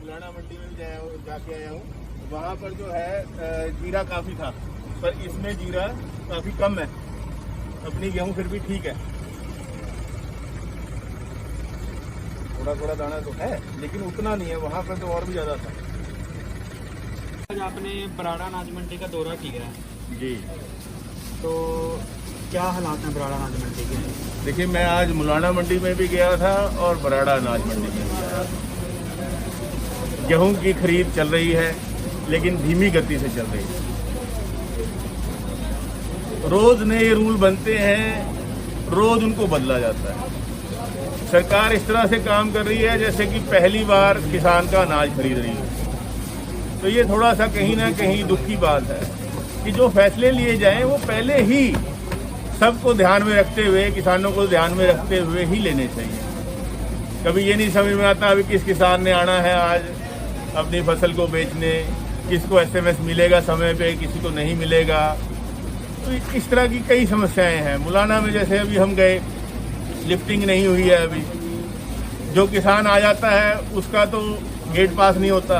मुलाना मंडी में भी जाके आया हूँ। वहाँ पर जो है जीरा काफ़ी था, पर इसमें जीरा काफ़ी कम है। अपनी गेहूँ फिर भी ठीक है, थोड़ा थोड़ा दाना तो है लेकिन उतना नहीं है। वहाँ पर तो और भी ज़्यादा था। आज आपने बराड़ा अनाज मंडी का दौरा किया है जी, तो क्या हालात हैं बराड़ा अनाज मंडी के? देखिए मैं आज मुलाना मंडी में भी गया था और बराड़ा अनाज मंडी में भी गया था। गेहूं की खरीद चल रही है लेकिन धीमी गति से चल रही है। रोज नए रूल बनते हैं, रोज उनको बदला जाता है। सरकार इस तरह से काम कर रही है जैसे कि पहली बार किसान का अनाज खरीद रही है। तो ये थोड़ा सा कहीं ना कहीं दुख की बात है कि जो फैसले लिए जाएं वो पहले ही सबको ध्यान में रखते हुए, किसानों को ध्यान में रखते हुए ही लेने चाहिए। कभी ये नहीं समझ में आता अभी किस किसान ने आना है आज अपनी फसल को बेचने, किसको एसएमएस मिलेगा समय पे, किसी को नहीं मिलेगा। तो इस तरह की कई समस्याएं हैं। मुलाना में जैसे अभी हम गए, लिफ्टिंग नहीं हुई है अभी। जो किसान आ जाता है उसका तो गेट पास नहीं होता,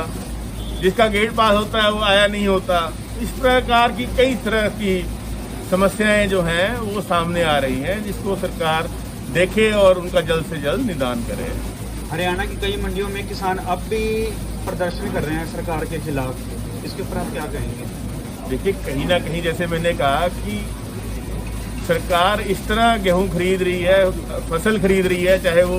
जिसका गेट पास होता है वो आया नहीं होता। इस प्रकार की कई तरह की समस्याएं जो हैं वो सामने आ रही हैं, जिसको सरकार देखे और उनका जल्द से जल्द निदान करे। हरियाणा की कई मंडियों में किसान अब भी प्रदर्शन कर रहे हैं सरकार के खिलाफ, इसके ऊपर आप क्या कहेंगे? देखिए कहीं ना कहीं जैसे मैंने कहा कि सरकार इस तरह गेहूं खरीद रही है, फसल खरीद रही है, चाहे वो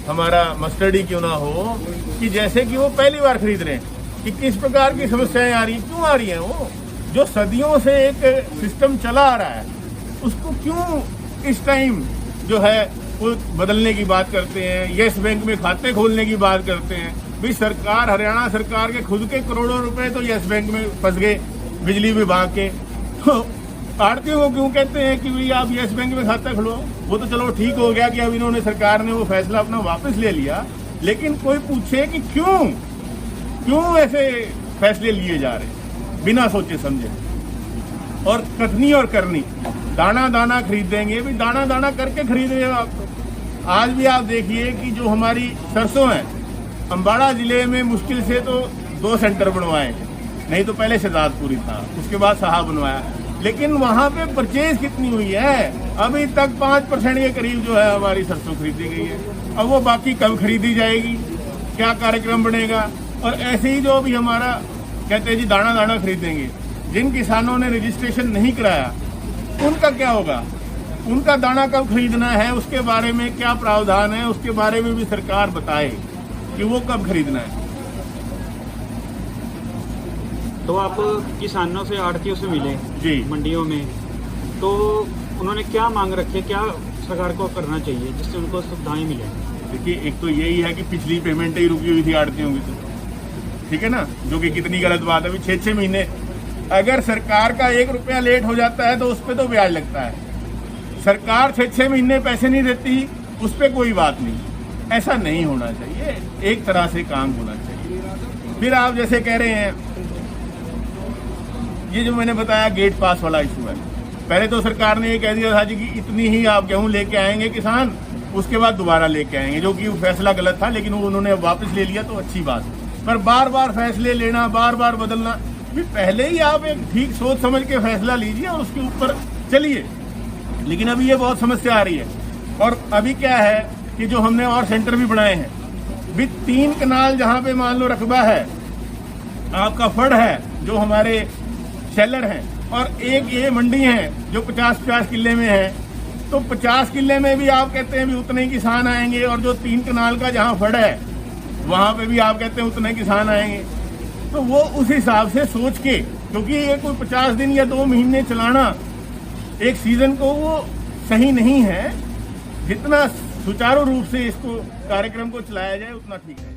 हमारा मस्टर्ड ही क्यों ना हो, कि जैसे कि वो पहली बार खरीद रहे हैं। कि किस प्रकार की समस्याएं आ रही हैं, क्यों आ रही हैं? वो जो सदियों से एक सिस्टम चला आ रहा है उसको क्यों इस टाइम जो है वो बदलने की बात करते हैं, येस बैंक में खाते खोलने की बात करते हैं। भाई सरकार, हरियाणा सरकार के खुद के करोड़ों रुपए तो येस बैंक में फंस गए बिजली विभाग के। तो आड़तियों को क्यों कहते हैं कि भाई आप येस बैंक में खाता खोलो? वो तो चलो ठीक हो गया कि अब इन्होंने, सरकार ने वो फैसला अपना वापस ले लिया, लेकिन कोई पूछे कि क्यों ऐसे फैसले लिए जा रहे हैं बिना सोचे समझे। और कथनी और करनी, दाना दाना खरीदेंगे, भी दाना दाना करके खरीद रहे हो आप। तो आज भी आप देखिए कि जो हमारी सरसों है, अम्बाड़ा जिले में मुश्किल से तो 2 सेंटर बनवाए, नहीं तो पहले शहजादपुरी था, उसके बाद साहब बनवाया, लेकिन वहां पे परचेज कितनी हुई है? अभी तक 5% के करीब जो है हमारी सरसों खरीदी गई है। अब वो बाकी कब खरीदी जाएगी, क्या कार्यक्रम बनेगा? और ऐसे ही जो अभी हमारा कहते हैं जी दाना दाना खरीदेंगे, जिन किसानों ने रजिस्ट्रेशन नहीं कराया उनका क्या होगा? उनका दाना कब खरीदना है, उसके बारे में क्या प्रावधान है, उसके बारे में भी सरकार बताए कि वो कब खरीदना है। तो आप किसानों से, आड़तियों से मिले जी मंडियों में, तो उन्होंने क्या मांग रखी है, क्या सरकार को करना चाहिए जिससे उनको सुविधाएं मिले? देखिए एक तो यही है कि पिछली पेमेंट ही रुकी हुई थी आड़तियों की, तो ठीक है ना, जो कि कितनी गलत बात है। अभी 6-6 महीने अगर सरकार का 1 रुपया लेट हो जाता है तो उस पर तो ब्याज लगता है। सरकार 6-6 महीने पैसे नहीं देती, उस पर कोई बात नहीं। ऐसा नहीं होना चाहिए, एक तरह से काम होना चाहिए। फिर आप जैसे कह रहे हैं, ये जो मैंने बताया गेट पास वाला इशू है, पहले तो सरकार ने ये कह दिया था जी कि इतनी ही आप गेहूं लेके आएंगे किसान, उसके बाद दोबारा लेके आएंगे, जो कि फैसला गलत था, लेकिन वो उन्होंने वापस ले लिया तो अच्छी बात है। पर बार बार फैसले लेना, बार बार बदलना, भी पहले ही आप एक ठीक सोच समझ के फैसला लीजिए और उसके ऊपर चलिए। लेकिन अभी ये बहुत समस्या आ रही है। और अभी क्या है कि जो हमने और सेंटर भी बनाए हैं, भी 3 कनाल जहाँ पे मान लो रकबा है, आपका फड़ है जो हमारे शेलर हैं, और एक ये मंडी है जो 50-50 किले में है, तो 50 किले में भी आप कहते हैं भी उतने ही किसान आएंगे, और जो 3 कनाल का जहाँ फड़ है वहां पे भी आप कहते हैं उतने किसान आएंगे। तो वो उस हिसाब से सोच के, क्योंकि ये कोई 50 दिन या 2 महीने चलाना एक सीजन को वो सही नहीं है। जितना सुचारू रूप से इसको कार्यक्रम को चलाया जाए उतना ठीक है।